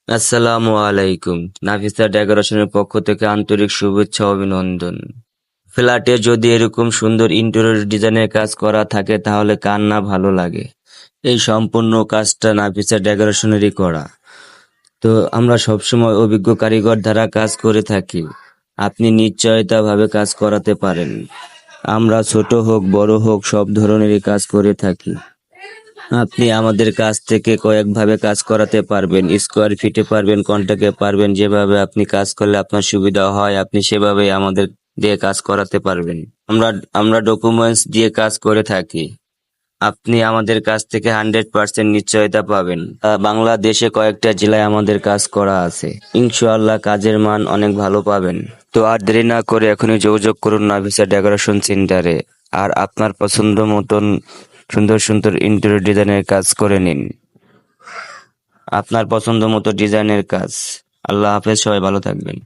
আসসালামু আলাইকুম। নাফিসা ডেকোরেশনের পক্ষ থেকে আন্তরিক শুভেচ্ছা ও অভিনন্দন। ফ্ল্যাটে যদি এরকম সুন্দর ইন্টেরিয়র ডিজাইনের কাজ করা থাকে তাহলে কার না ভালো লাগে। এই সম্পূর্ণ কাজটা নাফিসা ডেকোরেশনেরই করা। তো আমরা সবসময় অভিজ্ঞ কারিগর দ্বারা কাজ করে থাকি। আপনি নিশ্চয়তাভাবে কাজ করাতে পারেন। আমরা ছোট হোক বড় হোক সব ধরনেরই কাজ করে থাকি। আপনি আমাদের কাছ থেকে কয়েকভাবে কাজ করাতে পারবেন, স্কোয়ার ফিটে পারবেন, কন্ট্রাক্টে পারবেন। যেভাবে আপনি কাজ করলে আপনার সুবিধা হয় আপনি সেভাবেই আমাদের দিয়ে কাজ করাতে পারবেন। আমরা আমরা ডকুমেন্টস দিয়ে কাজ করে থাকি। আপনি আমাদের কাছ থেকে 100% নিশ্চয়তা পাবেন। বাংলাদেশে কয়েকটা জেলায় আমাদের কাজ করা আছে। ইনশাআল্লাহ কাজের মান অনেক ভালো পাবেন। তো আর দেরি না করে এখনই যোগাযোগ করুন নাফিসা ডেকোরেশন সেন্টারে। আর আপনার পছন্দ মতন সুন্দর সুন্দর ইন্টেরিয়র ডিজাইনের কাজ করে নিন। আপনার পছন্দ মতো ডিজাইনের কাজ। আল্লাহ হাফেজ, সবাই ভালো থাকবেন।